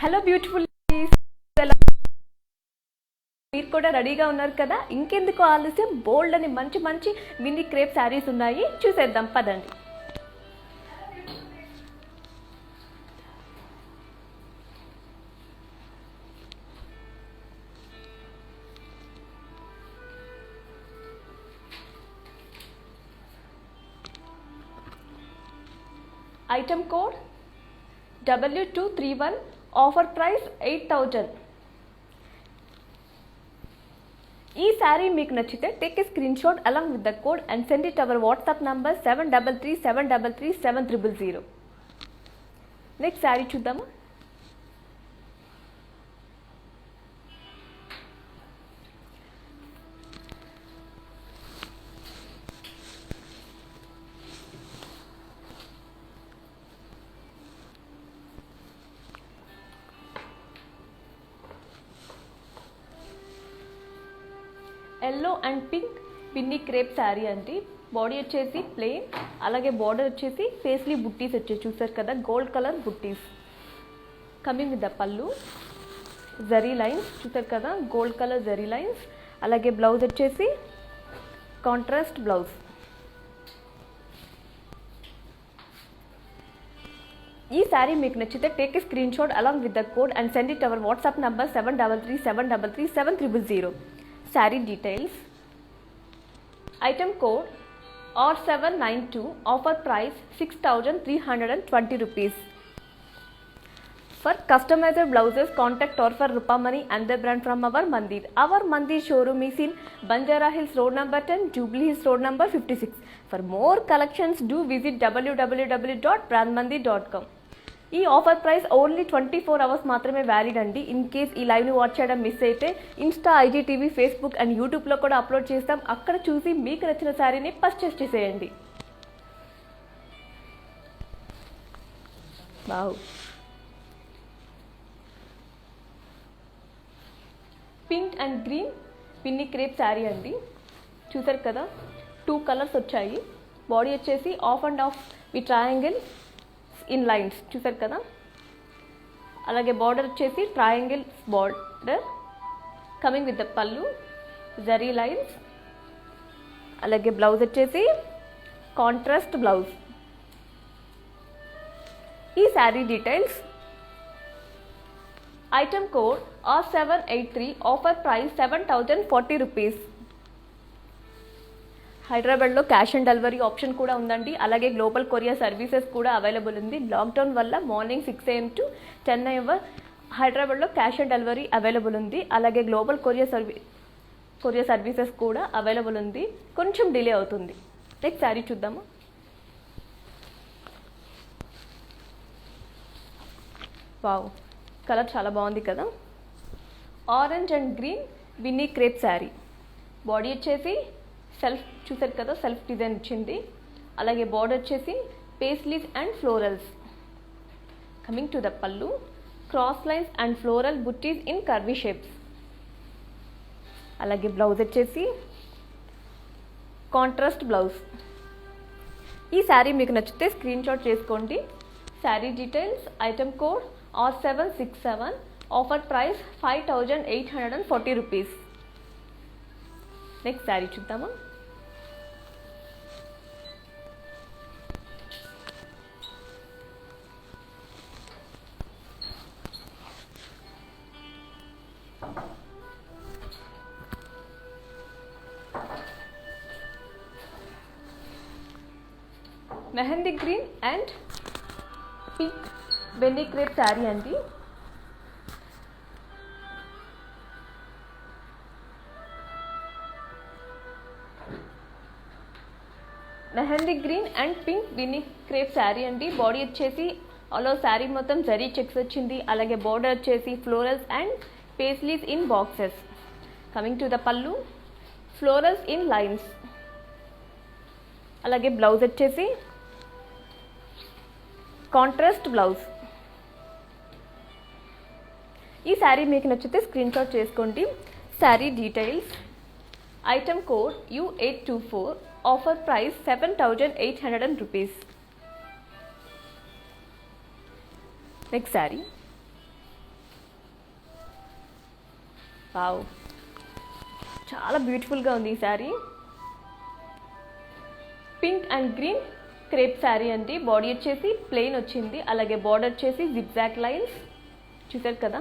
Hello beautiful మీరు కూడా రెడీగా ఉన్నారు కదా, ఇంకెందుకు ఆలస్యం, బోల్డ్ అని మంచి మంచి మినీ క్రేప్ శారీస్ ఉన్నాయి, చూసేద్దాం పదండి. Item code W231, offer price 8000. ఈ శారీ మీకు నచ్చితే take a screenshot along with the code and send it our WhatsApp number 7337337000. Next sari చూద్దామా. ఎల్లో అండ్ పింక్ పిన్ని క్రేప్ శారీ అండి. బాడీ వచ్చేసి ప్లెయిన్, అలాగే బార్డర్ వచ్చేసి ఫేస్లీ బుట్టీస్ వచ్చేసి చూసారు కదా, gold colour buttis. Coming with the పళ్ళు జరీ లైన్స్ చూసారు కదా, గోల్డ్ కలర్ జరీ లైన్స్. అలాగే బ్లౌజ్ వచ్చేసి కాంట్రాస్ట్ బ్లౌజ్. ఈ శారీ మీకు నచ్చితే take a screenshot along with the code and send it our WhatsApp number 7337337000. Saree details. Item code R792, offer price 6320 rupees. For customized blouses, contact Torfer Rupamani and the brand from our Mandir. Our Mandir showroom is in Banjara Hills Road number 10, Jubilee Hills Road number 56. For more collections, do visit www.brandmandir.com. ఈ offer price only 24 hours మాత్రమే valid అండి. In case ఈ లైవ్ని watch చేయడం miss అయితే Insta, IGTV, Facebook and యూట్యూబ్లో కూడా upload చేస్తాం. అక్కడ చూసి మీకు నచ్చిన శారీని పర్చేస్ చేసేయండి. Wow, pink and green Binny crepe sari అండి. చూసారు కదా, 2 కలర్స్ వచ్చాయి. బాడీ వచ్చేసి ఆఫ్ అండ్ ఆఫ్ ఈ ట్రయాంగిల్ ఇన్ లైన్స్ చూసారు కదా. అలాగే బార్డర్ వచ్చేసి triangle border. Coming with the పళ్ళు జరీ లైన్స్. అలాగే బ్లౌజ్ వచ్చేసి కాంట్రాస్ట్ బ్లౌజ్. ఈ sari details. Item code R783, offer price 7040 rupees. హైదరాబాద్లో క్యాష్ ఆన్ డెలివరీ ఆప్షన్ కూడా ఉందండి. అలాగే గ్లోబల్ కొరియర్ సర్వీసెస్ కూడా అవైలబుల్ ఉంది. లాక్డౌన్ వల్ల మార్నింగ్ 6 AM to 10 AM హైదరాబాద్లో క్యాష్ ఆన్ డెలివరీ అవైలబుల్ ఉంది. అలాగే గ్లోబల్ కొరియర్ సర్వీసెస్ కూడా అవైలబుల్ ఉంది. కొంచెం డిలే అవుతుంది. నెక్స్ట్ శారీ చూద్దాము. వావ్, కలర్ చాలా బాగుంది కదా. Orange and green Binny crepe sari. Body వచ్చేసి సెల్ఫ్ చూసారు కదా, సెల్ఫ్ డిజైన్ వచ్చింది. అలాగే బార్డర్ వచ్చేసి paisleys and florals. Coming to the pallu cross lines and floral buttis in curvy shapes. అలాగే బ్లౌజ్ వచ్చేసి కాంట్రాస్ట్ బ్లౌజ్. ఈ శారీ మీకు నచ్చితే స్క్రీన్ షాట్ చేసుకోండి. Sari details. Item code R767, offer price 5840 rupees. Next sari చూద్దామా. Mehndi green and pink Benny crepe sari అండి. Mehndi green and pink Benny crepe sari అండి. Body వచ్చేసి ఆల్ శారీ మొత్తం జరీ చెక్స్ వచ్చింది. అలాగే బార్డర్ వచ్చేసి florals and paisleys in boxes. Coming to the pallu florals in lines. అలాగే blouse వచ్చేసి కాంట్రాస్ట్ బ్లౌజ్. ఈ శారీ మీకు నచ్చితే స్క్రీన్ షాట్ చేసుకోండి. Sari details. Item code U824, offer price 7800 rupees. Next sari. Wow, చాలా బ్యూటిఫుల్గా ఉంది ఈ sari. Pink and green crepe sari అండి. బాడీ వచ్చేసి ప్లెయిన్ వచ్చింది, అలాగే బార్డర్ వచ్చేసి జిగ్జాగ్ లైన్స్. చూసారు కదా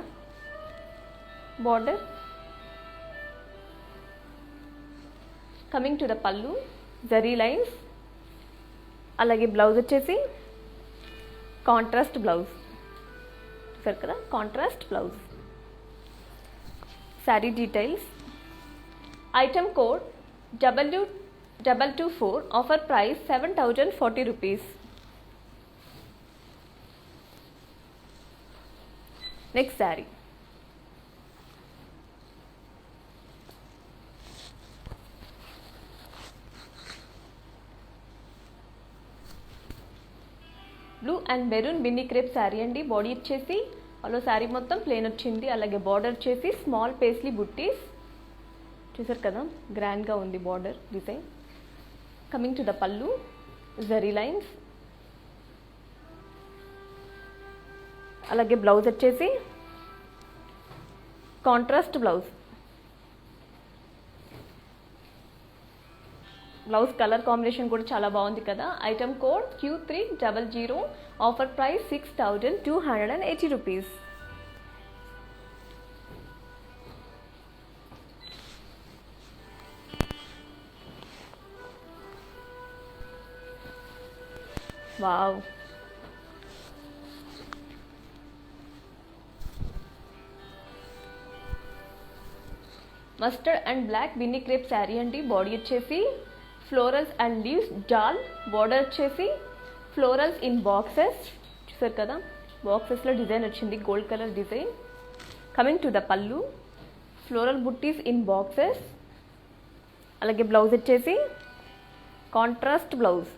బార్డర్. కమింగ్ టు ద పళ్ళు, జరీ లైన్స్. అలాగే బ్లౌజ్ వచ్చేసి కాంట్రాస్ట్ బ్లౌజ్. చూసారు కదా contrast blouse. Sari details. Item code W224. Offer price 7,040 rupees. Next sari. Blue and maroon Binny crepe sari అండి. బాడీ వచ్చేసి అలో శారీ మొత్తం ప్లేన్ వచ్చింది, అలాగే బార్డర్ వచ్చేసి స్మాల్ పేస్లీ బుట్టీస్. చూసారు కదా గ్రాండ్గా ఉంది border design. Coming to the పళ్ళు, జరీ లైన్స్. అలాగే బ్లౌజ్ వచ్చేసి contrast blouse. Blouse colour combination కూడా చాలా బాగుంది కదా. Item code Q300. Offer price 6,280 rupees. Wow, mustard and black Binny crepe sari అండి. బాడీ వచ్చేసి ఫ్లోరల్స్ అండ్ లీవ్స్ జాల్. బార్డర్ వచ్చేసి ఫ్లోరల్స్ ఇన్ బాక్సెస్. చూసారు కదా బాక్సెస్లో డిజైన్ వచ్చింది, gold colour design. Coming to the పళ్ళు, ఫ్లోరల్ బుట్టీస్ ఇన్ బాక్సెస్. అలాగే బ్లౌజ్ వచ్చేసి contrast blouse.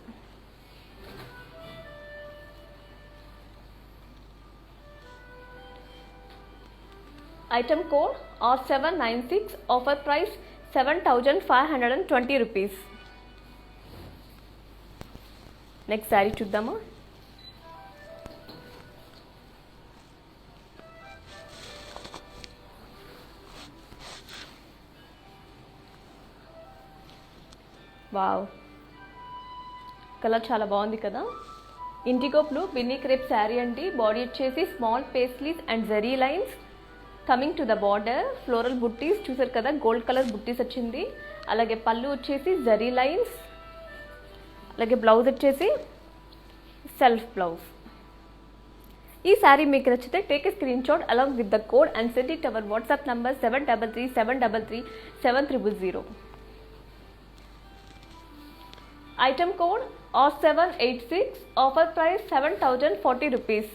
Item code R796. Offer price 7,520 rupees. Next sari చూద్దామా. వావ్, కలర్ చాలా బాగుంది కదా. Indigo blue Binny crepe sari అండి. బాడీ వచ్చేసి small paisleys and zari lines. Coming to the border, floral buttis. చూసారు కదా గోల్డ్ కలర్ బుట్టీస్ వచ్చింది, అలాగే పళ్ళు వచ్చేసి జరీ లైన్స్. అలాగే బ్లౌజ్ వచ్చేసి సెల్ఫ్ బ్లౌజ్. ఈ శారీ మీకు నచ్చితే take a screenshot along with the code and send it our WhatsApp number 7337337000. Item code R786. Offer price 7,040 rupees.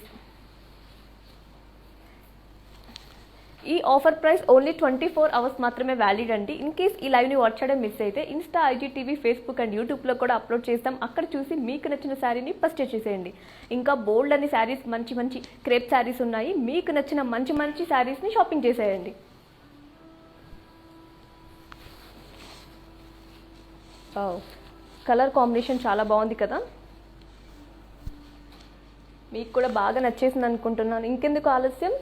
ఈ ఆఫర్ ప్రైస్ ఓన్లీ 24 అవర్స్ మాత్రమే వ్యాలిడ్ అండి. ఇన్ కేస్ ఈ లైవ్ని వాచ్ చేయడం మిస్ అయితే ఇన్స్టా, IGTV, ఫేస్బుక్ అండ్ యూట్యూబ్లో కూడా upload చేస్తాం. అక్కడ చూసి మీకు నచ్చిన శారీని పర్చేస్ చేసేయండి. ఇంకా బోల్డ్ అని శారీస్, మంచి మంచి క్రేప్ శారీస్ ఉన్నాయి. మీకు నచ్చిన మంచి మంచి శారీస్ని షాపింగ్ చేసేయండి. కలర్ కాంబినేషన్ చాలా బాగుంది కదా. మీకు కూడా బాగా నచ్చేసింది అనుకుంటున్నాను. ఇంకెందుకు ఆలస్యం,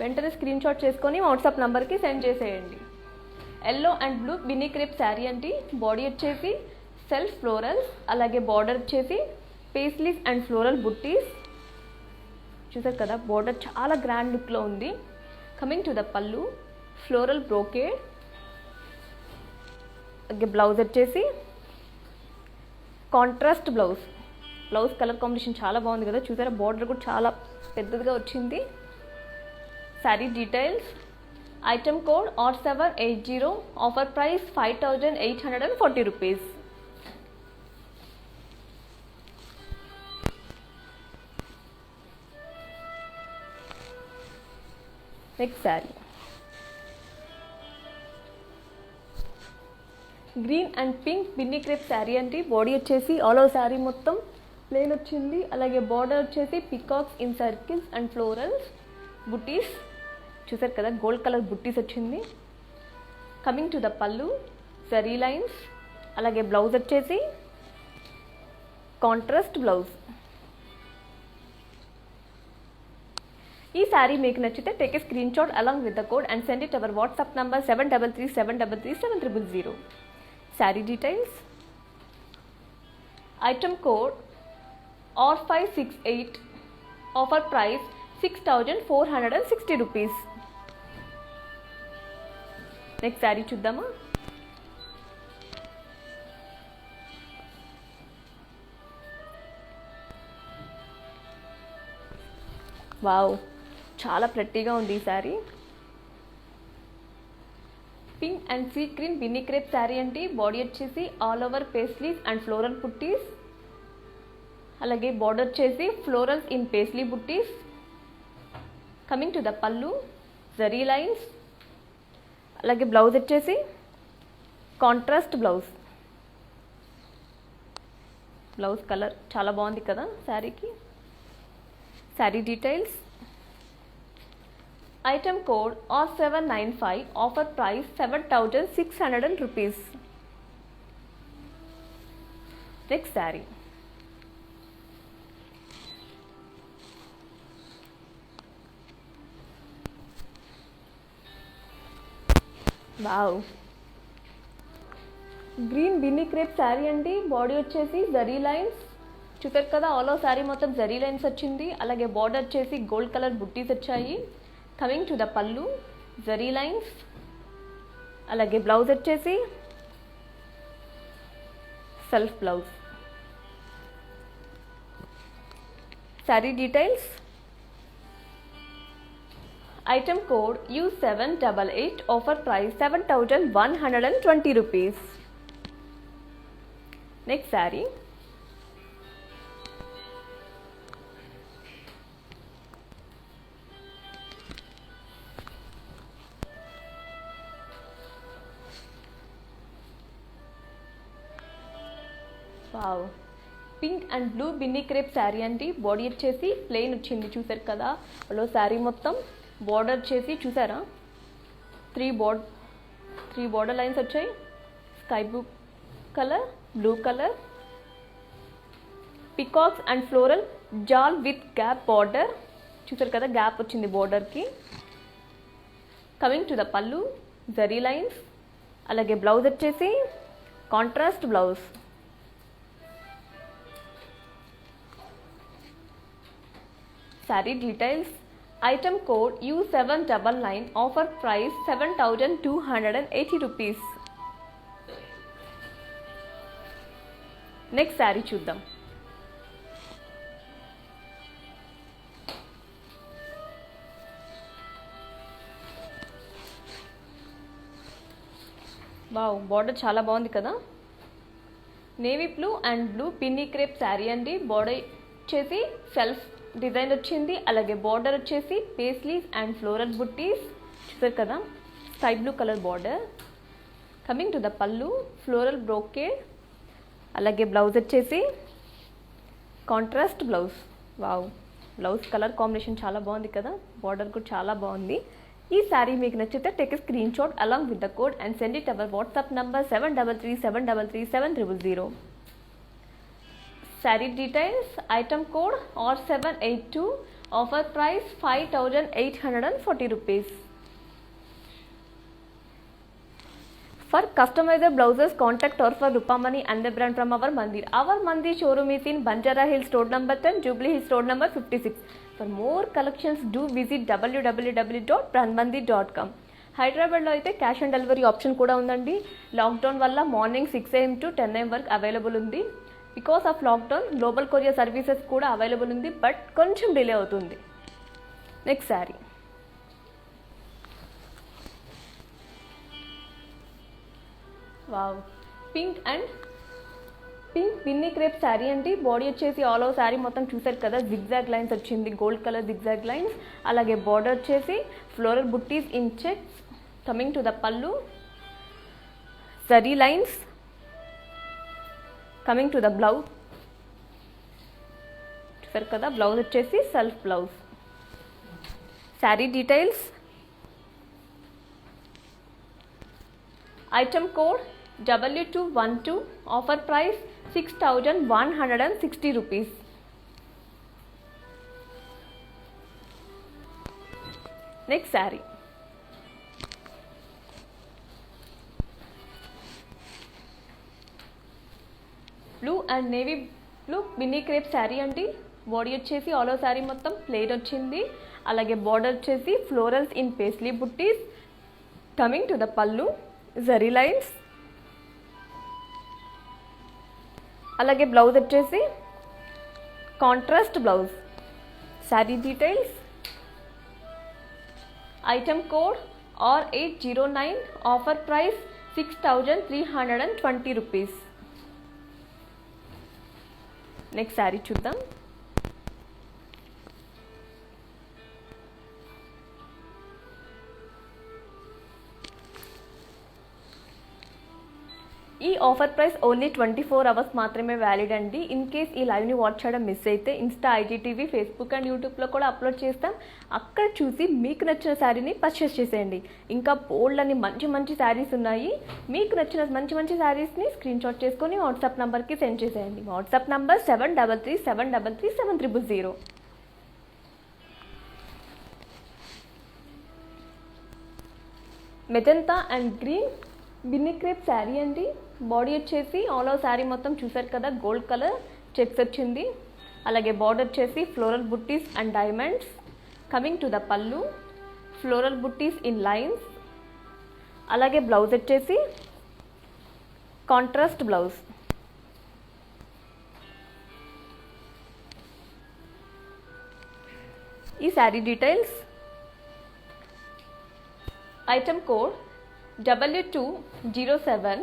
వెంటనే స్క్రీన్ షాట్ చేసుకొని వాట్సాప్ నెంబర్కి సెండ్ చేసేయండి. Yellow and blue Binny crepe sari అండి. బాడీ వచ్చేసి సెల్ఫ్ ఫ్లోరల్స్, అలాగే బార్డర్ వచ్చేసి పేస్లీస్ అండ్ ఫ్లోరల్ బుట్టీస్. చూసారు కదా బార్డర్ చాలా గ్రాండ్ లుక్లో ఉంది. కమింగ్ టు ద పళ్ళు, ఫ్లోరల్ బ్రోకేడ్. అలాగే బ్లౌజ్ వచ్చేసి contrast blouse. Blouse colour combination చాలా బాగుంది కదా. చూసారా బార్డర్ కూడా చాలా పెద్దదిగా వచ్చింది. Sari details. Item code R780. Offer price 5,840 rupees. Next sari. Green and pink Binny crepe sari అండి. బాడీ వచ్చేసి ఆల్ ఓవర్ శారీ మొత్తం ప్లేన్ వచ్చింది, అలాగే బార్డర్ వచ్చేసి peacocks in circles and florals buttis. చూసారు కదా గోల్డ్ కలర్ బుట్టీస్ వచ్చింది. కమింగ్ టు ద పళ్ళు, జరీ లైన్స్. అలాగే బ్లౌజ్ వచ్చేసి కాంట్రాస్ట్ బ్లౌజ్. ఈ శారీ మీకు నచ్చితే take a screenshot along with the code and send it our WhatsApp number 7337337300. Sari details. Item code R568. Offer price 6460 rupees. Next sari చూద్దామా. Wow, చాలా ప్రెట్టీగా ఉంది ఈ sari. Pink and sea green Binny crepe sari అండి. బాడీ వచ్చేసి all over paisleys and floral buttis, అలాగే border వచ్చేసి florals in paisley buttis. Coming to the పళ్ళు, జరీ లైన్స్, అలాగే బ్లౌజ్ వచ్చేసి కాంట్రాస్ట్ బ్లౌజ్. బ్లౌజ్ కలర్ చాలా బాగుంది కదా శారీకి. Sari details. Item code R795. Offer price 7600 rupees. Next sari. Wow, green Binny crepe sari అండి. బాడీ వచ్చేసి జరీ లైన్స్ చూసారు కదా, ఆల్ ఓవర్ శారీ మొత్తం జరీ లైన్స్ వచ్చింది. అలాగే బార్డర్ వచ్చేసి గోల్డ్ కలర్ బుట్టీస్ వచ్చాయి. కమింగ్ టు ద పళ్ళు, జరీ లైన్స్, అలాగే బ్లౌజ్ వచ్చేసి self blouse. Sari details. Item code U788. Offer price 7120 rupees. Next sari. Wow, pink and blue Binny crepe sari అండి. బాడీ వచ్చేసి ప్లెయిన్ వచ్చింది చూసారు కదా. అలో శారీ మొత్తం బార్డర్ వచ్చేసి చూసారా, త్రీ బార్డర్ లైన్స్ వచ్చాయి. Sky blue colour, blue colour, peacocks and floral jaal with gap border చూసారు కదా, గ్యాప్ వచ్చింది బార్డర్కి. కమింగ్ టు ద పళ్ళు, జరీ లైన్స్, అలాగే బ్లౌజ్ వచ్చేసి contrast blouse. Sari details. Item code U799. Offer price 7280 rupees. Next sari చూద్దాం. వావ్, బార్డర్ చాలా బాగుంది కదా. Navy blue and blue Binny crepe sari అండి. బార్డర్ వచ్చేసి సెల్ఫ్ డిజైన్ వచ్చింది. అలాగే బార్డర్ వచ్చేసి పేస్లీస్ అండ్ ఫ్లోరల్ బుట్టీస్ చూసారు కదా, sky blue colour border. Coming to the పళ్ళు, ఫ్లోరల్ బ్రోకేడ్, అలాగే బ్లౌజ్ వచ్చేసి contrast blouse. Wow, blouse colour combination చాలా బాగుంది కదా, బార్డర్ కూడా చాలా బాగుంది. ఈ శారీ మీకు నచ్చితే take a screenshot along with the code and send it our WhatsApp number 7337337000. Saree details. Item code R782. Offer price 5840 rupees. For customized blouses, contact or for Rupamani and the brand from our Mandir. Our Mandir showroom is in Banjara Hills Road number 10, Jubilee Hills Road number 56. For more collections, do visit www.brandmandir.com. హైదరాబాద్లో అయితే cash on delivery option కూడా ఉందండి. Lockdown వల్ల morning 6 AM to 10 AM వరకు available ఉంది. Because of lockdown global courier services కూడా available ఉంది, but కొంచెం డిలే అవుతుంది. Next sari. Wow, pink Binny crepe sari అండి. బాడీ వచ్చేసి ఆల్ ఓవర్ శారీ మొత్తం చూసారు కదా, జిగ్జాగ్ లైన్స్ వచ్చింది, గోల్డ్ కలర్ జిగ్జాగ్ లైన్స్. అలాగే బార్డర్ వచ్చేసి floral buttis in checks. Coming to the పళ్ళు, zari lines. Coming to the blouse చూసారు కదా, బ్లౌజ్ వచ్చేసి self blouse. Sari details. Item code W212. Offer price 6160 rupees. Next sari, blue and navy blue mini crepe sari అండి. Body వచ్చేసి all over sari మొత్తం plain వచ్చింది. అలాగే border వచ్చేసి florals in paisley buttis. Coming to the పళ్ళు జరీ లైన్స్. అలాగే బ్లౌజ్ వచ్చేసి contrast blouse. Sari details, item code R809, offer price 6,320 rupees. Next sari చూద్దాం. ఈ ఆఫర్ ప్రైస్ ఓన్లీ 24 అవర్స్ మాత్రమే వ్యాలిడ్ అండి. ఇన్ కేస్ ఈ లైవ్ని వాచ్ చేయడం మిస్ అయితే ఇన్స్టా, ఐజీటీవీ, ఫేస్బుక్ అండ్ యూట్యూబ్లో కూడా అప్లోడ్ చేస్తాం. అక్కడ చూసి మీకు నచ్చిన శారీని పర్చేస్ చేసేయండి. ఇంకా బోల్డ్ అని మంచి మంచి శారీస్ ఉన్నాయి. మీకు నచ్చిన మంచి మంచి శారీస్ని స్క్రీన్ షాట్ చేసుకొని వాట్సాప్ నెంబర్కి సెండ్ చేసేయండి. WhatsApp number 7337337000. Magenta and green Binny crepe sari అండి. బాడీ వచ్చేసి ఆల్ ఓవర్ శారీ మొత్తం చూసారు కదా, గోల్డ్ కలర్ చెక్స్ వచ్చింది. అలాగే బార్డర్ వచ్చేసి floral buttis and diamonds. Coming to the పళ్ళు ఫ్లోరల్ బుట్టీస్ ఇన్ లైన్స్. అలాగే బ్లౌజ్ వచ్చేసి కాంట్రాస్ట్ బ్లౌజ్. ఈ sari details, item code W207,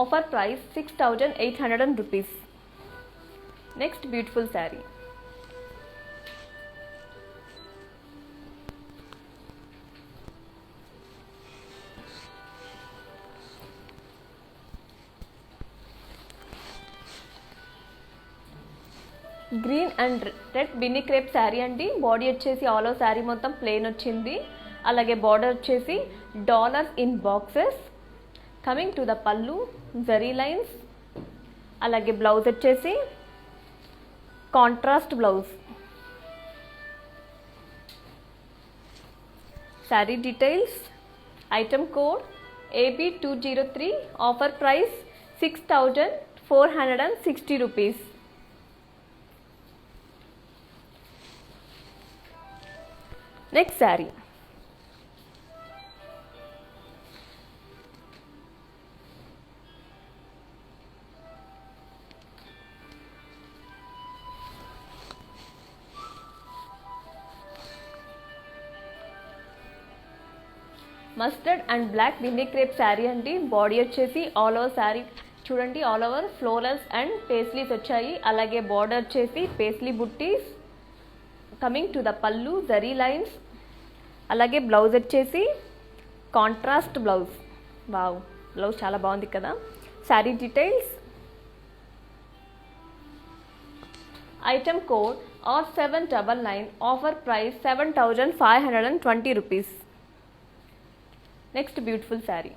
offer price 6,800 rupees. Next beautiful saree, green and red Binny crepe sari అండి. Body వచ్చేసి all over sari మొత్తం plain వచ్చింది. అలాగే border వచ్చేసి dollars in boxes. Coming to the పళ్ళు జరీ లైన్స్. అలాగే బ్లౌజ్ వచ్చేసి contrast blouse. Sari details, item code AB203, offer price 6,460 rupees. Next sari, mustard and black Binny crepe sari అండి. బాడీ వచ్చేసి ఆల్ ఓవర్ శారీ చూడండి, all over florals and paisleys వచ్చాయి. అలాగే border వచ్చేసి paisley buttis. Coming to the పళ్ళు జరీ లైన్స్. అలాగే బ్లౌజ్ వచ్చేసి కాంట్రాస్ట్ బ్లౌజ్. వావ్, బ్లౌజ్ చాలా బాగుంది కదా. Sari details, item code R799, offer price 7,520 rupees. Next beautiful saree,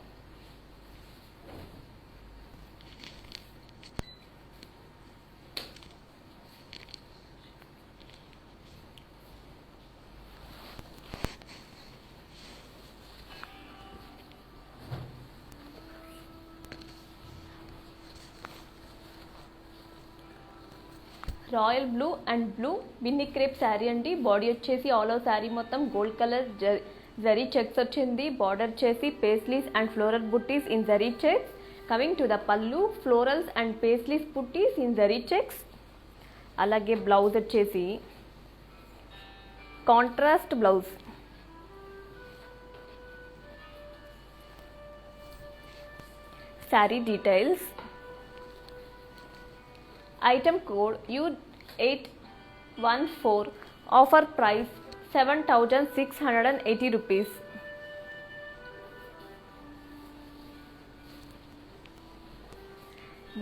royal blue and blue Binny crepe sari అండి. బాడీ వచ్చేసి ఆల్ ఓవర్ శారీ మొత్తం గోల్డ్ కలర్ జరీ చెక్స్ వచ్చింది. బార్డర్ వచ్చేసి paisleys and floral buttis in zari checks. Coming to the pallu florals and paisleys buttis in zari checks. అలాగే blouse వచ్చేసి contrast blouse. Sari details, item code U814, offer price 7,680 rupees.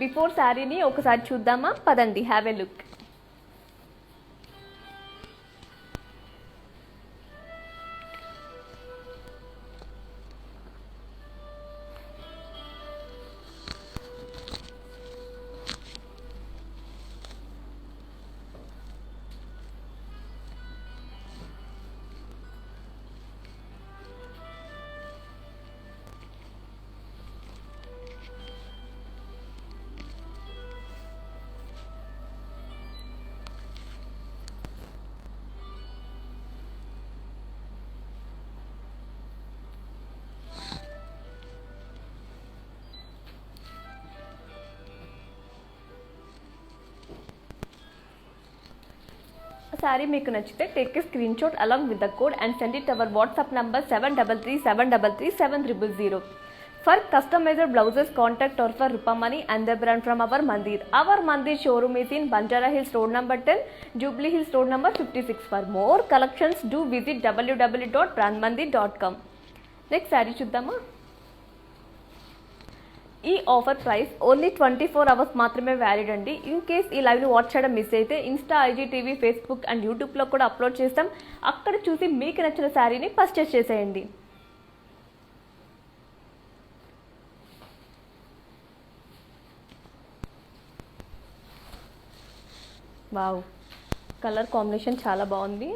Before శారీని ఒకసారి చూద్దామా, పదండి, have a look. Sari మీకు నచ్చితే take a screenshot along with the code and send it our WhatsApp number 7337337000. For customized blouses, contact or for Rupamani and the brand from our Mandir. Our Mandir showroom is in Banjara Hills Road number 10, Jubilee Hills Road number 56. For more collections, do visit www.brandmandir.com. Next saree chuddama. ఈ offer price only 24 hours మాత్రమే valid అండి. In case ఈ లైవ్ని watch చేయడం miss అయితే Insta, IGTV, Facebook and యూట్యూబ్లో కూడా upload చేస్తాం. అక్కడ చూసి మీకు నచ్చిన శారీని పర్చేస్ చేసేయండి. వావ్, కలర్ కాంబినేషన్ చాలా బాగుంది.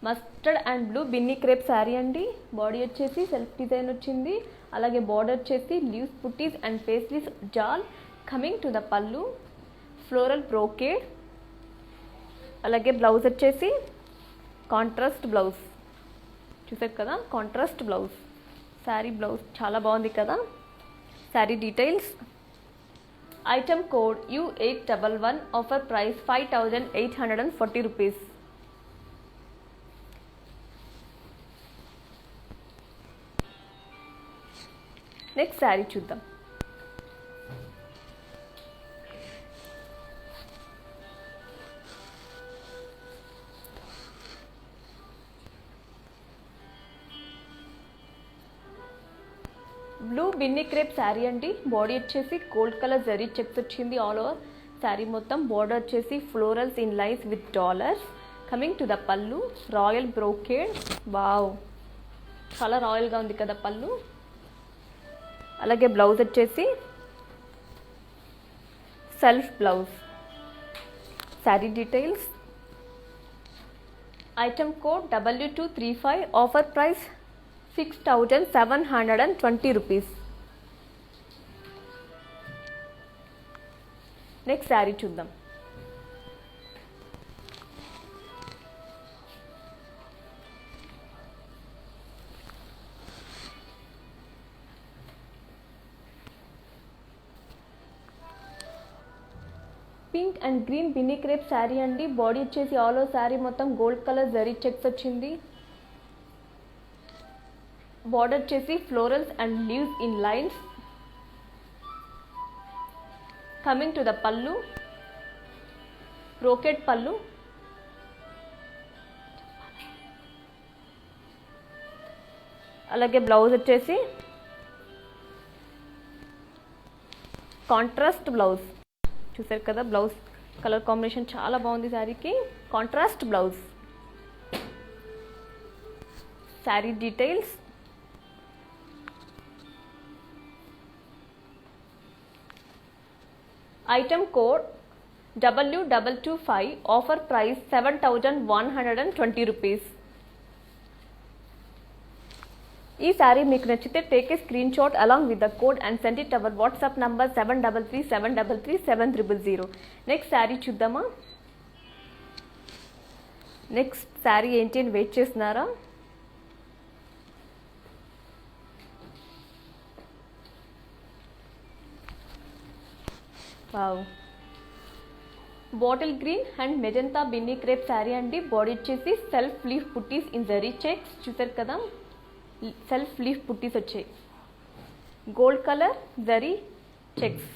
Mustard and blue Binny crepe sari అండి. బాడీ వచ్చేసి సెల్ఫ్ డిజైన్ వచ్చింది. అలాగే బార్డర్ వచ్చేసి leaves buttis and paisleys jaal. Coming to the పళ్ళు ఫ్లోరల్ బ్రోకేడ్. అలాగే బ్లౌజ్ వచ్చేసి కాంట్రాస్ట్ బ్లౌజ్. చూసారు కదా, కాంట్రాస్ట్ బ్లౌజ్. శారీ బ్లౌజ్ చాలా బాగుంది కదా. Sari details. Item code U811. Offer price 5840 rupees. Next sari చూద్దాం. బ్లూ బిన్నీ క్రేప్ శారీ అండి. బాడీ వచ్చేసి గోల్డ్ కలర్ జరీ చెక్స్ వచ్చింది ఆల్ ఓవర్ శారీ మొత్తం. బార్డర్ వచ్చేసి florals in lines with dollars. Coming to the pallu royal brocade. Wow, చాలా రాయల్గా ఉంది కదా పళ్ళు. అలాగే బ్లౌజ్ వచ్చేసి self blouse. Sari details. Item code W235. Offer price 6720 rupees. Next sari చూద్దాం. Pink and green Binny crepe sari అండి. బాడీ వచ్చేసి ఆల్ ఓవర్ శారీ మొత్తం గోల్డ్ కలర్ జరీ చెక్స్ వచ్చింది. బార్డర్ వచ్చేసి florals and leaves in lines. Coming to the pallu brocade pallu. అలాగే blouse వచ్చేసి contrast blouse. చూసారు కదా, బ్లౌజ్ కలర్ కాంబినేషన్ చాలా బాగుంది శారీకి. Contrast blouse. Sari details. Item code W225. Offer price 7120 rupees. ఈ శారీ మీకు నచ్చితే take a screenshot along with the code and send it our WhatsApp number 7337337000. Next sari చూద్దామా. నెక్స్ట్ శారీ ఏంటి అని వెయిట్ చేస్తున్నారా? Wow, bottle green and magenta Binny crepe sari అండి. Body వచ్చేసి self leaf buttis in zari checks. చూసారు కదా, సెల్ఫ్ లీఫ్ పుట్టీస్ వచ్చాయి. Gold colour zari checks.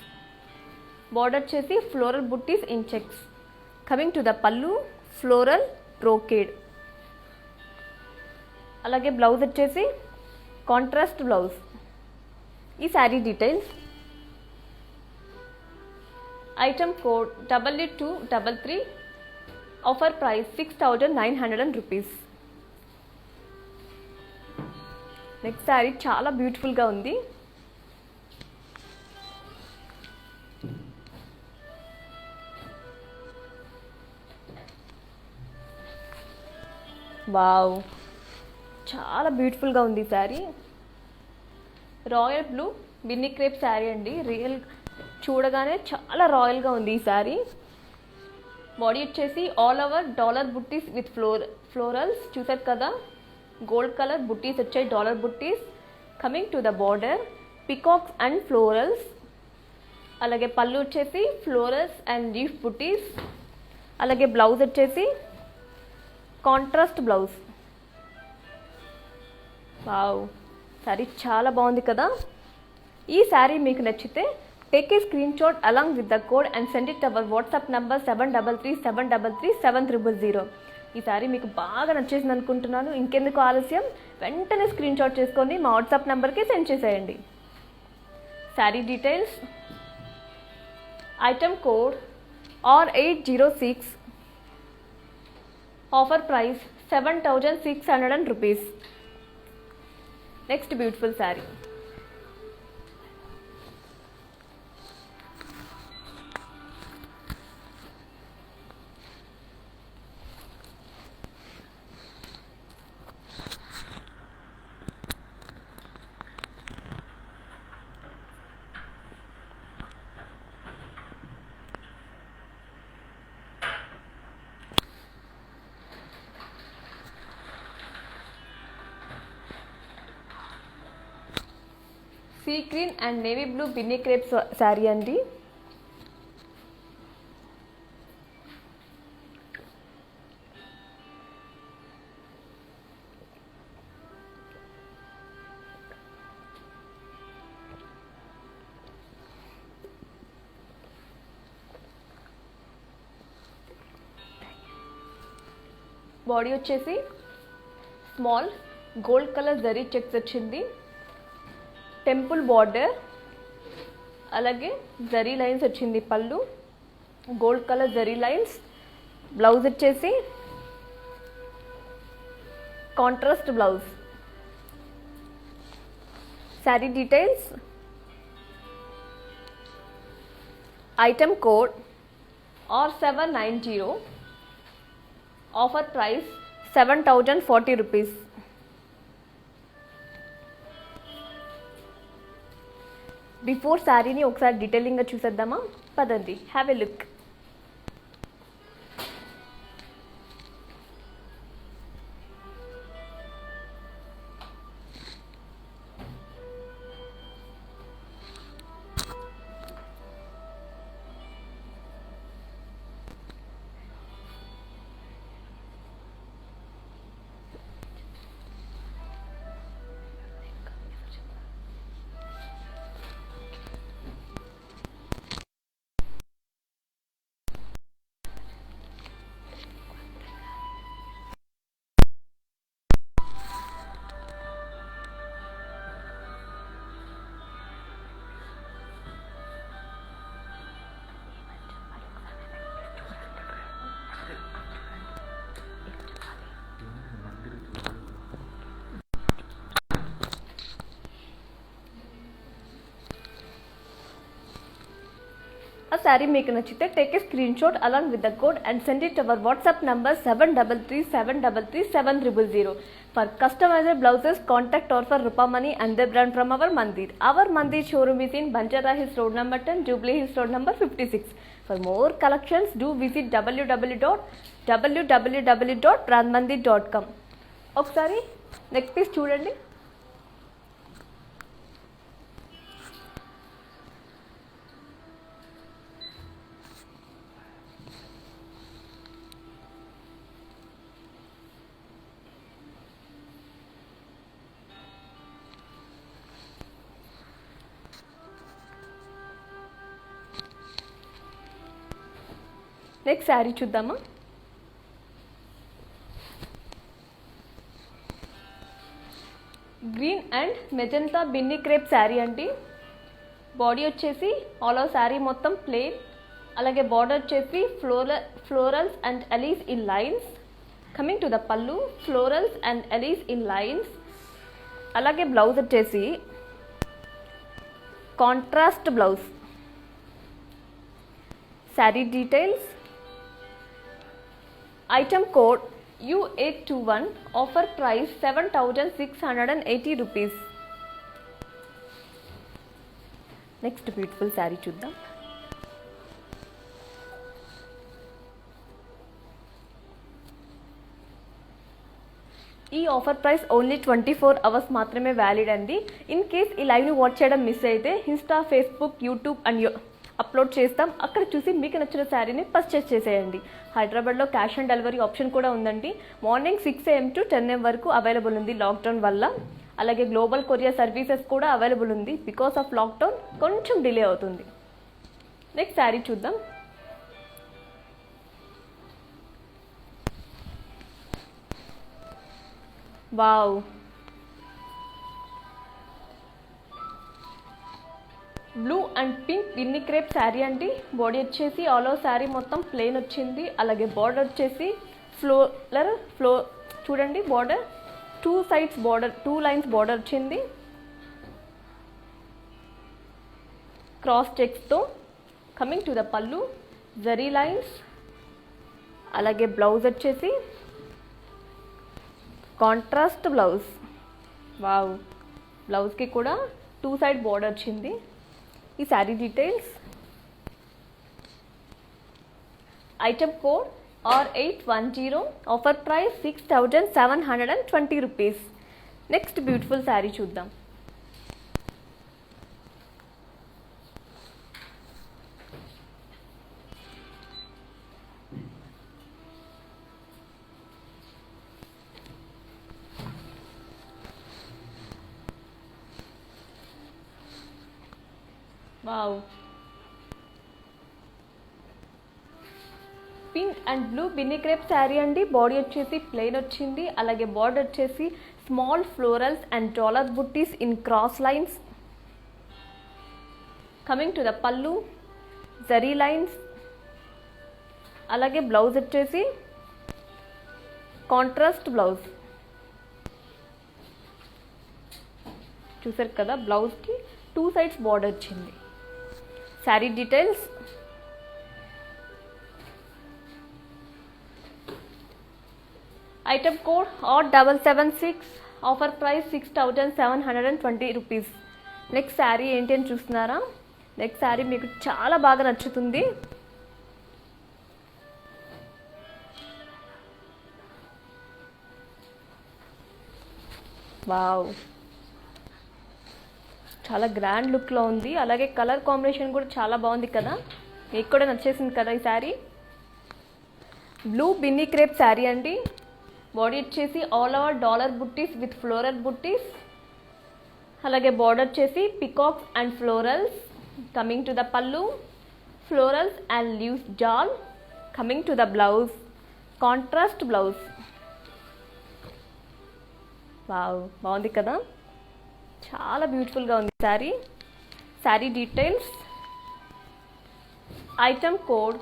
Border వచ్చేసి floral buttis in checks. Coming to the పళ్ళు ఫ్లోరల్ బ్రోకేడ్. అలాగే బ్లౌజ్ వచ్చేసి కాంట్రాస్ట్ బ్లౌజ్. ఈ sari details. Item code W233. Offer price 6900 rupees. Next saree చాలా బ్యూటిఫుల్గా ఉంది. వావ్, చాలా బ్యూటిఫుల్గా ఉంది saree. Royal blue Binny crepe sari అండి. రియల్ చూడగానే చాలా రాయల్గా ఉంది ఈ శారీ. బాడీ వచ్చేసి all over dollar buttis with florals. చూసారు కదా, గోల్డ్ కలర్ బుట్టీస్ వచ్చాయి, dollar buttis. Coming to the border peacocks and florals. అలాగే పళ్ళు వచ్చేసి ఫ్లోరల్స్ అండ్ లీఫ్ బుట్టీస్. అలాగే బ్లౌజ్ వచ్చేసి కాంట్రాస్ట్ బ్లౌజ్. వావ్, శారీ చాలా బాగుంది కదా. ఈ శారీ మీకు నచ్చితే take a screenshot along with the code and send it our WhatsApp number 7337337000. ఈ శారీ మీకు బాగా నచ్చేసింది అనుకుంటున్నాను. ఇంకెందుకు ఆలస్యం, వెంటనే స్క్రీన్ షాట్ చేసుకొని మా వాట్సాప్ నెంబర్కి సెండ్ చేసేయండి. Saree details, item code R806, offer price 7600 rupees. Next beautiful saree. Sea green and navy blue Binny crepe sari అండి. బాడీ వచ్చేసి small gold colour zari checks వచ్చింది. టెంపుల్ బార్డర్, అలాగే జరీ లైన్స్ వచ్చింది. Pallu gold colour zari lines. Blouse వచ్చేసి contrast blouse. Sari details, item code R790, offer price 7040 rupees. Before శారీని ఒకసారి డీటెయిలింగ్గా చూసేద్దామా, పదండి, హ్యావ్ ఎ లుక్. ఆ శారీ మీకు నచ్చితే take a screenshot along with the code and send it our WhatsApp number 7337337000. For customised blouses contact or for Rupamani and their brand from our Mandir. Our Mandir showroom is in Banjara Hills Road number 10, Jubilee Hills Road number 56. For more collections, do visit www.brandmandir.com. ఒకసారి neck piece చూడండి. Next sari చూద్దామా. Green and magenta Binny crepe sari అండి. Body వచ్చేసి all over sari మొత్తం plain, అలాగే border వచ్చేసి florals and elise in lines. Coming to the pallu, florals and elise in lines. అలాగే blouse వచ్చేసి contrast blouse. Sari details, item code U821, offer price 7680 rupees. Next beautiful saree చూద్దాం. ఈ offer price only 24 hours మాత్రమే valid అండి. In case ఈ లైవ్ని watch చేయడం miss అయితే Insta, Facebook, YouTube and upload చేస్తాం. అక్కడ చూసి మీకు నచ్చిన శారీని పర్చేస్ చేసేయండి. హైదరాబాద్లో క్యాష్ ఆన్ డెలివరీ ఆప్షన్ కూడా ఉందండి. మార్నింగ్ 6 AM to 10 AM వరకు అవైలబుల్ ఉంది లాక్డౌన్ వల్ల. అలాగే గ్లోబల్ కొరియర్ సర్వీసెస్ కూడా అవైలబుల్ ఉంది. బికాస్ ఆఫ్ లాక్డౌన్ కొంచెం డిలే అవుతుంది. నెక్స్ట్ శారీ చూద్దాం. Wow, blue and pink Binny crepe sari అండి. బాడీ వచ్చేసి ఆల్ ఓవర్ శారీ మొత్తం ప్లెయిన్ వచ్చింది. అలాగే బార్డర్ వచ్చేసి ఫ్లో చూడండి, border 2 sides border 2 lines border వచ్చింది క్రాస్ చెక్స్తో. కమింగ్ టు ద పళ్ళు, జరీ లైన్స్. అలాగే బ్లౌజ్ వచ్చేసి కాంట్రాస్ట్ బ్లౌజ్. వావ్, బ్లౌజ్కి కూడా 2 side బార్డర్ వచ్చింది. ఈ sari details, item code R810, offer price 6720 rupees. Next beautiful saree చూద్దాం. Wow, pink and blue Binny crepe sari అండి. బాడీ వచ్చేసి ప్లెయిన్ వచ్చింది. అలాగే బార్డర్ వచ్చేసి small florals and dollar buttis in cross lines. Coming to the పళ్ళు, జరీ లైన్స్. అలాగే బ్లౌజ్ వచ్చేసి కాంట్రాస్ట్ బ్లౌజ్. చూసారు కదా, బ్లౌజ్కి 2 sides బార్డర్ వచ్చింది. Sari details, item code R776, offer price 6720 rupees. Next saree ఏంటి అని చూస్తున్నారా? నెక్స్ట్ శారీ మీకు చాలా బాగా నచ్చుతుంది. వావ్, చాలా గ్రాండ్ లుక్లో ఉంది. అలాగే కలర్ కాంబినేషన్ కూడా చాలా బాగుంది కదా, మీకు కూడా నచ్చేసింది కదా ఈ శారీ. బ్లూ బిన్నీ క్రేప్ శారీ అండి. బాడీ వచ్చేసి all over dollar buttis with floral buttis. అలాగే బార్డర్ వచ్చేసి peacocks and florals. Coming to the pallu, florals and leaves jaal. Coming to the blouse, contrast blouse. Wow, బాగుంది కదా, చాలా బ్యూటిఫుల్గా ఉంది saree. Saree details, item code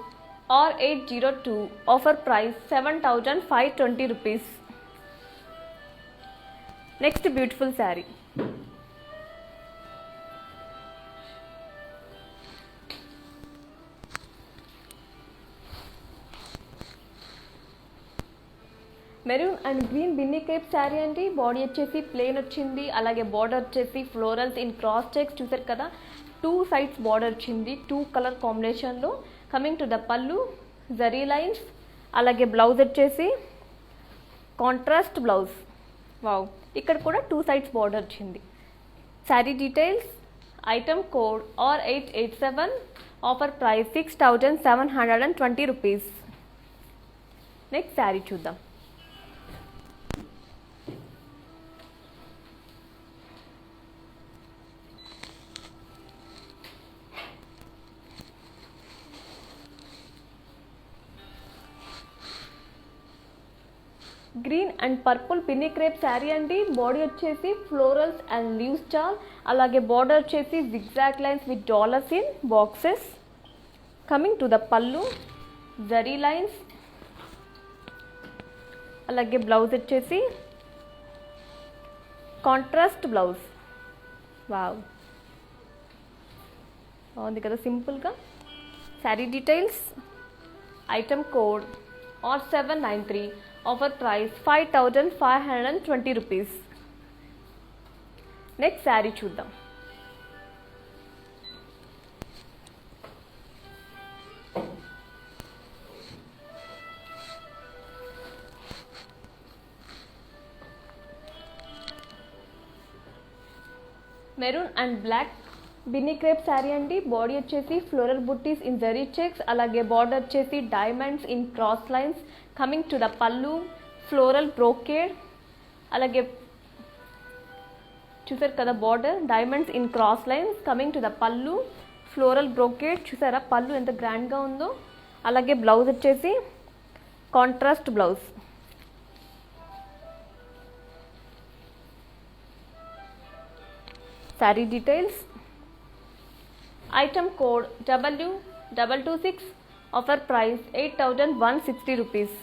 R802, offer price 7520 rupees. Next beautiful saree, maroon and green Binny crepe sari అండి. Body వచ్చేసి plain వచ్చింది. అలాగే border వచ్చేసి ఫ్లోరల్స్ ఇన్ క్రాస్ చెక్స్. చూసారు కదా, 2 sides బార్డర్ వచ్చింది 2 కలర్ కాంబినేషన్లో. కమింగ్ టు ద పళ్ళు, జరీ లైన్స్. అలాగే బ్లౌజ్ వచ్చేసి కాంట్రాస్ట్ బ్లౌజ్. వావ్, ఇక్కడ కూడా 2 sides బార్డర్ వచ్చింది. Sari details, item code R887, offer price 6720 rupees. Next sari చూద్దాం. గ్రీన్ అండ్ పర్పుల్ పిన్నీ క్రేప్ శారీ అండి. బాడీ వచ్చేసి ఫ్లోరల్స్ అండ్ లీవ్స్ చాల్. అలాగే బార్డర్ వచ్చేసి zigzag lines with dollars in boxes. Coming to the పళ్ళు, జరీ లైన్స్. అలాగే బ్లౌజ్ వచ్చేసి కాంట్రాస్ట్ బ్లౌజ్. వావ్, బాగుంది కదా సింపుల్గా. Saree details, item code R793, offer price 5520 rupees. Next sari చూద్దాం. Maroon and black Binny crepe sari అండి. బాడీ వచ్చేసి floral buttis in zari checks, అలాగే బార్డర్ వచ్చేసి diamonds in cross lines. Coming to the pallu floral brocade, అలాగే చూసారు కదా border diamonds in cross lines. Coming to the pallu floral brocade. చూసారా పల్లు ఎంత గ్రాండ్గా ఉందో. అలాగే బ్లౌజ్ వచ్చేసి contrast blouse. Sari details. Item code W226, offer price 8,160 rupees.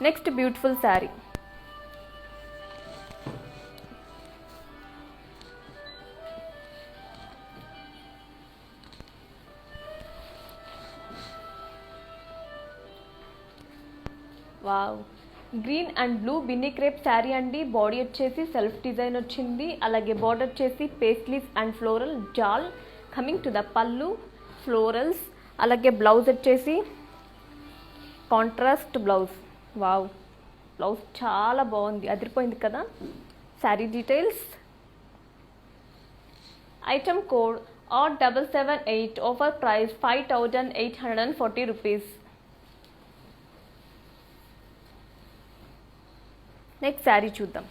Next beautiful saree. Wow, green and blue Binny crepe sari అండి. బాడీ వచ్చేసి సెల్ఫ్ డిజైన్ వచ్చింది, అలాగే బార్డర్ వచ్చేసి paisleys and floral jaal. Coming to the pallu florals, అలాగే బ్లౌజ్ వచ్చేసి కాంట్రాస్ట్ బ్లౌజ్. వావ్, బ్లౌజ్ చాలా బాగుంది, అదిరిపోయింది కదా. Sari details. Item code R778, offer price 5,840 rupees. Next sari చూద్దాం.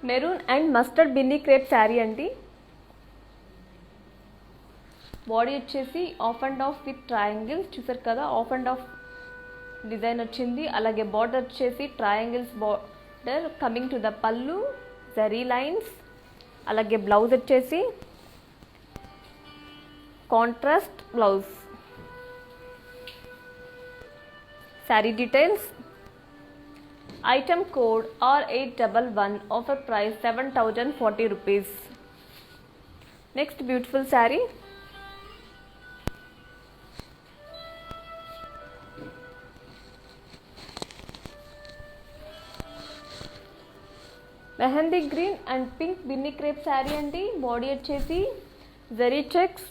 Maroon and mustard Binny crepe sari అండి. బాడీ వచ్చేసి half and half with triangles. చూసారు కదా ఆఫ్ అండ్ ఆఫ్ డిజైన్ వచ్చింది, అలాగే బార్డర్ వచ్చేసి triangles border. Coming to the పల్లు జరీ లైన్స్, అలాగే బ్లౌజ్ వచ్చేసి contrast blouse. Sari details. Item code R811, offer price 7,040 rupees. Next beautiful sari. Mehndi green and pink Binny crepe sari అండి. Body వచ్చేసి జరీ చెక్స్,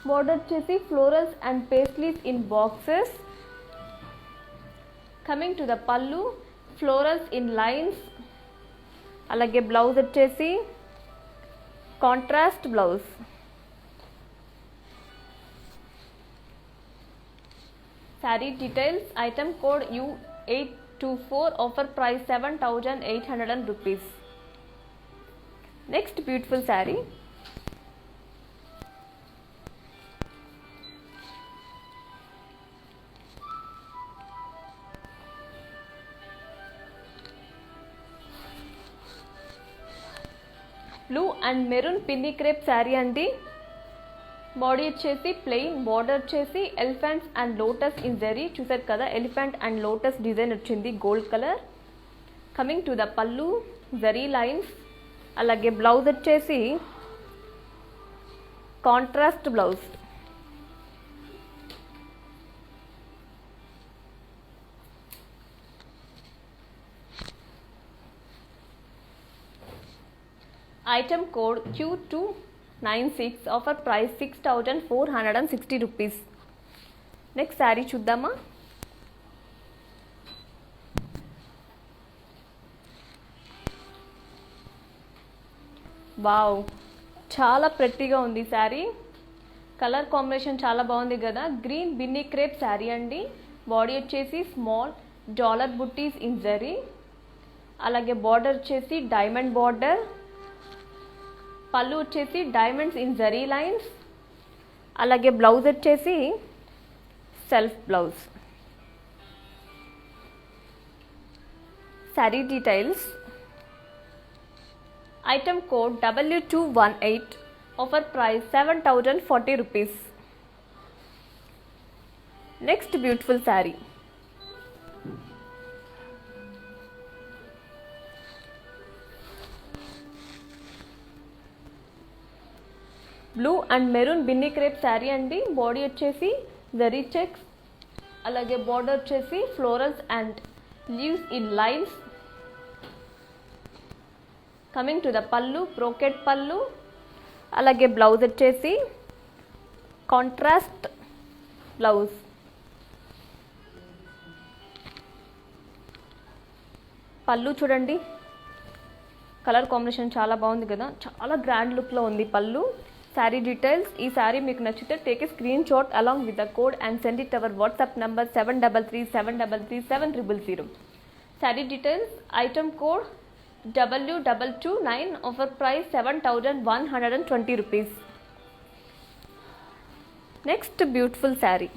బార్డర్ వచ్చేసి florals and paisleys in boxes. Coming to the pallu florals in lines, అలాగే blouse వచ్చేసి contrast blouse. Sari details. Item code U824, offer price 7,800 rupees. Next beautiful sari. Blue and maroon పిన్నీ crepe sari అండి. Body వచ్చేసి plain, border వచ్చేసి elephants and lotus in zari. చూసారు కదా elephant and lotus design వచ్చింది gold colour. Coming to the పల్లు zari lines, అలాగే blouse వచ్చేసి contrast blouse. Item code Q296, offer price 6,460 rupees. Next sari చూద్దామా. వావ్, చాలా ప్రెట్టీగా ఉంది శారీ. కలర్ కాంబినేషన్ చాలా బాగుంది కదా. గ్రీన్ బిన్నీ క్రేప్ శారీ అండి. బాడీ వచ్చేసి small dollar buttis in zari, అలాగే బార్డర్ వచ్చేసి డైమండ్ బార్డర్. పళ్ళు వచ్చేసి డైమండ్స్ ఇన్ జరీ లైన్స్, అలాగే బ్లౌజ్ వచ్చేసి self blouse. Sari details. Item code W218, offer price 7,040 rupees. Next beautiful sari. Blue and maroon Binny crepe sari అండి. బాడీ వచ్చేసి జరీ చెక్స్, అలాగే బార్డర్ వచ్చేసి florals and leaves in lines. Coming to the pallu, brocade pallu. అలాగే blouse వచ్చేసి contrast blouse. పళ్ళు చూడండి, colour combination చాలా బాగుంది కదా, చాలా గ్రాండ్ లుక్లో ఉంది పళ్ళు. శారీ డీటెయిల్స్. ఈ శారీ మీకు నచ్చితే take a screenshot along with the code and send it our WhatsApp number 7337337000. Saree details. Item code W229. Offer price 7120 rupees. Next beautiful saree.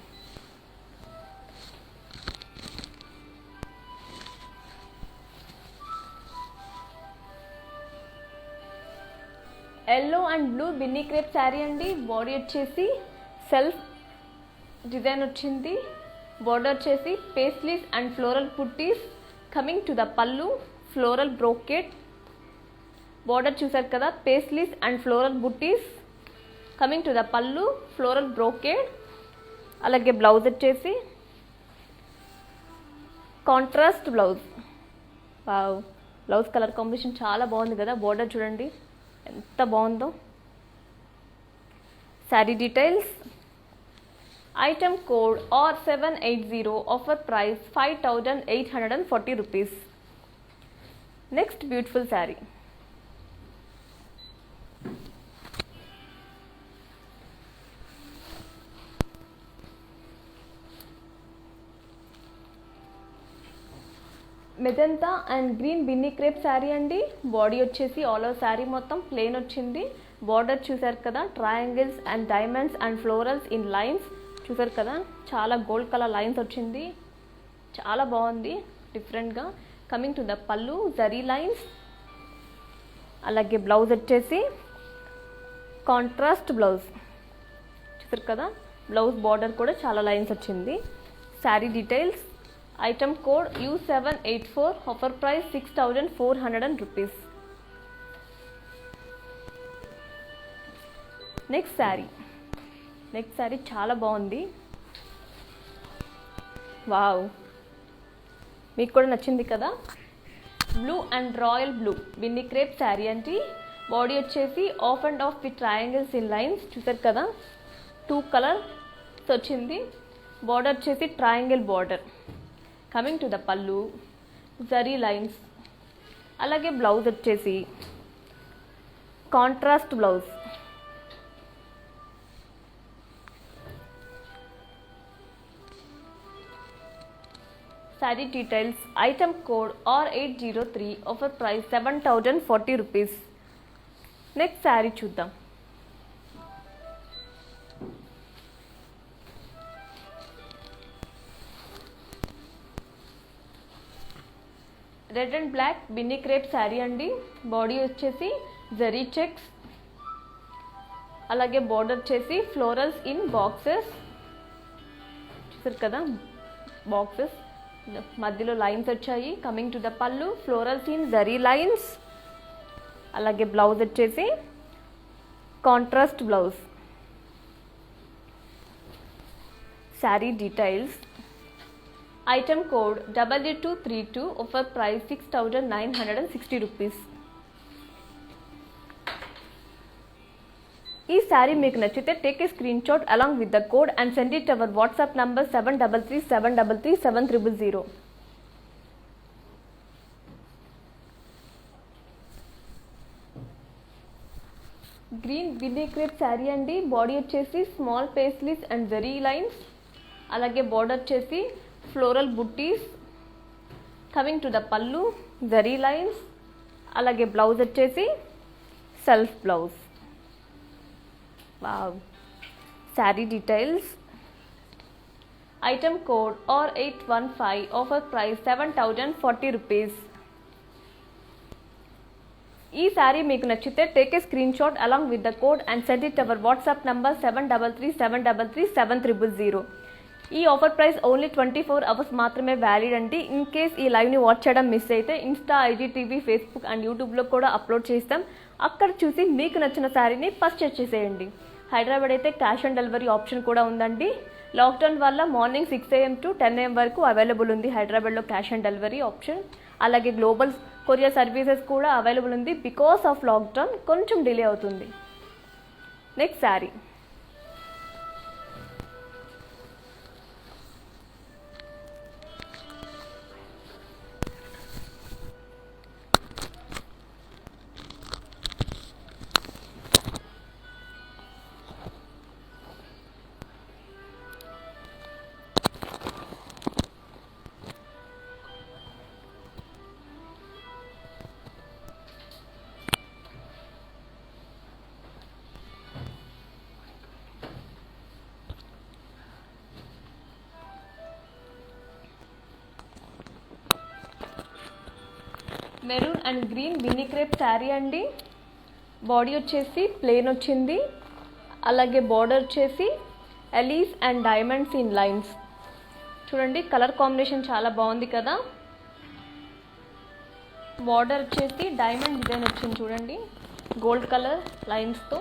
Yellow and blue Binny crepe sari అండి. బాడీ వచ్చేసి సెల్ఫ్ డిజైన్ వచ్చింది. Border వచ్చేసి paisleys and floral buttis. Coming to the పళ్ళు, floral brocade. Border చూసారు కదా, paisleys and floral buttis. Coming to the పళ్ళు, floral brocade. అలాగే blouse వచ్చేసి contrast blouse. Wow, blouse colour combination చాలా బాగుంది కదా. బార్డర్ చూడండి ఎంత బాగుందో. Sari details. Item code R780. Offer price 5840 rupees. Next beautiful sari. Magenta and green Binny crepe sari అండి. బాడీ వచ్చేసి ఆల్ ఓవర్ శారీ మొత్తం ప్లెయిన్ వచ్చింది. బార్డర్ చూసారు కదా, triangles and diamonds and florals in lines. చూసారు కదా, చాలా గోల్డ్ కలర్ లైన్స్ వచ్చింది, చాలా బాగుంది డిఫరెంట్గా. కమింగ్ టు ద పళ్ళు, జరీ లైన్స్. అలాగే బ్లౌజ్ వచ్చేసి కాంట్రాస్ట్ బ్లౌజ్. చూసారు కదా, బ్లౌజ్ బార్డర్ కూడా చాలా లైన్స్ వచ్చింది. Sari details. Item code U784. Offer price 6400 rupees. Next saree చాలా బాగుంది. వావ్, మీకు కూడా నచ్చింది కదా. Blue and royal blue Binny crepe sari అంటే బాడీ వచ్చేసి half and half with triangles in lines. చూసారు కదా, 2 కలర్స్ వచ్చింది. బార్డర్ వచ్చేసి triangle border. Coming to the పళ్ళు, జరీ లైన్స్. అలాగే బ్లౌజ్ వచ్చేసి contrast blouse. Sari details. Item code R803. Offer price 7040 rupees. Next sari చూద్దాం. Red and black Binny crepe sari అండి. బాడీ వచ్చేసి జరీ చెక్స్. అలాగే బార్డర్ వచ్చేసి ఫ్లోరల్స్ ఇన్ బాక్సెస్. చూసారు కదా, బాక్సెస్ మధ్యలో లైన్స్ వచ్చాయి. Coming to the pallu, florals in zari lines. అలాగే బ్లౌజ్ వచ్చేసి contrast blouse. Sari details. Item code W232. Offer price 6960 rupees. ఈ శారీ మీకు నచ్చితే take a screenshot along with the code and send it our WhatsApp number 7337337000. Green Binny crepe sari అండి. Body వచ్చేసి small paisleys and zari lines. అలాగే border వచ్చేసి floral buttis. Coming to the పళ్ళు, zari lines. అలాగే blouse వచ్చేసి self blouse. Wow, sari details. Item code R815. Offer price 7040 rupees. ఈ శారీ మీకు నచ్చితే take a screenshot along with the code and send it our WhatsApp number 7337337000. ఈ offer price only 24 hours మాత్రమే valid అండి. In case ఈ లైవ్ని watch చేయడం miss అయితే ఇన్స్టా, IGTV, ఫేస్బుక్ అండ్ యూట్యూబ్లో కూడా అప్లోడ్ చేస్తాం. అక్కడ చూసి మీకు నచ్చిన శారీని పర్చేస్ చేసేయండి. హైదరాబాద్ అయితే క్యాష్ ఆన్ డెలివరీ ఆప్షన్ కూడా ఉందండి. లాక్డౌన్ వల్ల మార్నింగ్ 6 AM to 10 AM వరకు అవైలబుల్ ఉంది హైదరాబాద్లో క్యాష్ ఆన్ డెలివరీ ఆప్షన్. అలాగే గ్లోబల్ కొరియర్ సర్వీసెస్ కూడా అవైలబుల్ ఉంది. బికాస్ ఆఫ్ లాక్డౌన్ కొంచెం డిలే అవుతుంది. Next saree. Maroon and green Binny crepe sari అండి. బాడీ వచ్చేసి ప్లెయిన్ వచ్చింది. అలాగే బార్డర్ వచ్చేసి elise and diamonds in lines. చూడండి కలర్ కాంబినేషన్ చాలా బాగుంది కదా. బార్డర్ వచ్చేసి డైమండ్ డిజైన్ వచ్చింది చూడండి, గోల్డ్ కలర్ లైన్స్తో.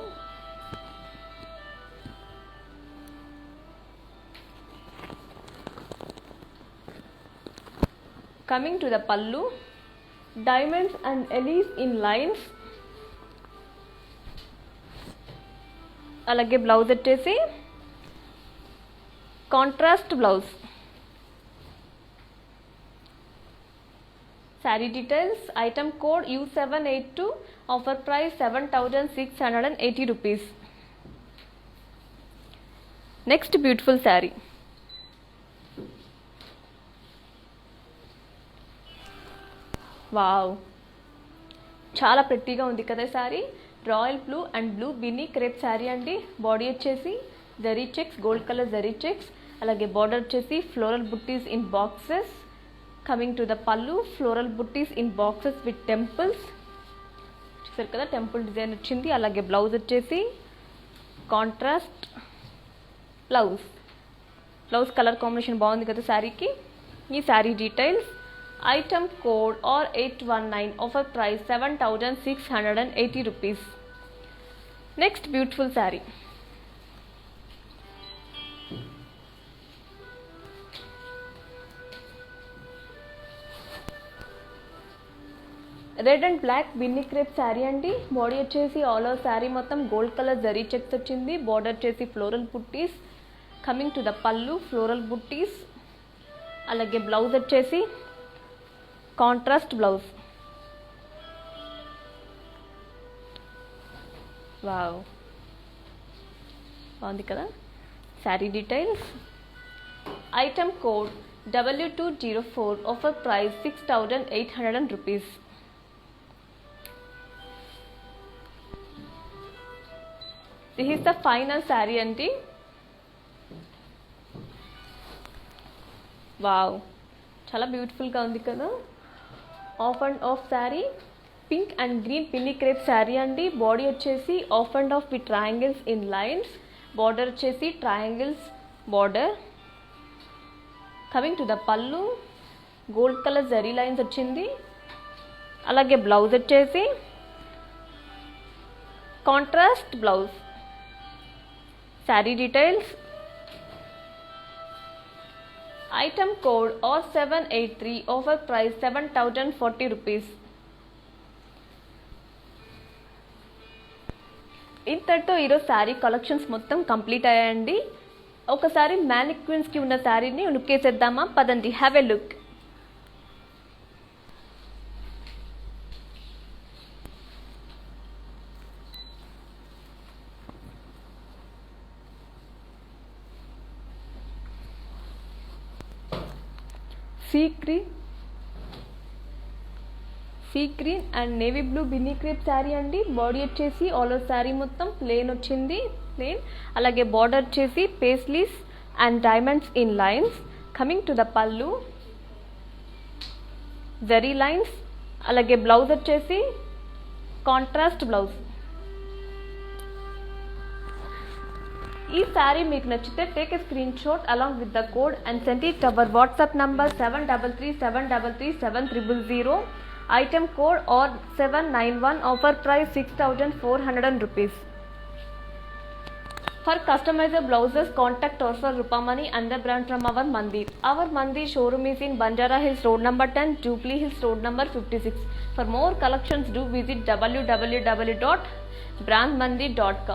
కమింగ్ టు ద పల్లు, diamonds and elise in lines. అలాగే బ్లౌజ్ వచ్చేసి contrast blouse. Sari details. Item code U782, offer price 7,680 rupees. Next beautiful saree. Wow, చాలా ప్రెట్టీగా ఉంది కదా saree. Royal blue and blue Binny crepe sari అండి. బాడీ వచ్చేసి zari checks, gold colour zari checks. అలాగే బార్డర్ వచ్చేసి floral buttis in boxes. Coming to the pallu, floral buttis in boxes with temples. చూసారు కదా టెంపుల్ డిజైన్ వచ్చింది. అలాగే బ్లౌజ్ వచ్చేసి contrast blouse. Blouse colour combination బాగుంది కదా శారీకి. ఈ sari details. Item code or 819, offer price 7,680 rupees. Next beautiful saree. Red and black Binny crepe sari అండి. బాడీ వచ్చేసి ఆల్ ఓవర్ శారీ మొత్తం గోల్డ్ కలర్ జరీ చెక్స్ వచ్చింది. బార్డర్ వచ్చేసి floral buttis. Coming to the pallu, floral buttis. అలాగే బ్లౌజ్ వచ్చేసి కాంట్రాస్ట్ బ్లౌజ్. వావ్, బాగుంది కదా. Sari details. Item code W204, offer price 6,800 rupees. This is the final saree అండి. వావ్, చాలా బ్యూటిఫుల్గా ఉంది కదా. Half and half saree, pink and green Binny crepe sari అండి. బాడీ వచ్చేసి half and half with triangles in lines. Border వచ్చేసి triangles border. Coming to the pallu, gold colour zari lines వచ్చింది. అలాగే బ్లౌజ్ వచ్చేసి contrast blouse. Sari details. Item code R783, offer price 7,040 rupees. ఇంతటితో ఈరోజు sari collections మొత్తం complete అయ్యాయండి. ఒకసారి మ్యానిక్విన్స్కి ఉన్న శారీని లుక్కేసేద్దామా? పదండి, have a look. See green and navy blue Binny crepe sari అండి. బాడీ వచ్చేసి ఆల్ ఓవర్ శారీ మొత్తం ప్లెయిన్ వచ్చింది, ప్లెయిన్. అలాగే బార్డర్ వచ్చేసి paisleys and diamonds in lines. Coming to the పల్లు, జరీ లైన్స్. అలాగే బ్లౌజ్ వచ్చేసి కాంట్రాస్ట్ బ్లౌజ్. ఈ శారీ మీకు నచ్చితే take a screenshot along with the code and send it our WhatsApp number 7337337000. Item code R791, offer price 6,400 rupees. For customized blouses, contact us for Rupamani and the brand from our Mandir. Our Mandir showroom is in Banjara Hills Road number 10, Jubilee Hills Road number 56. For more collections, do visit www.brandmandir.com.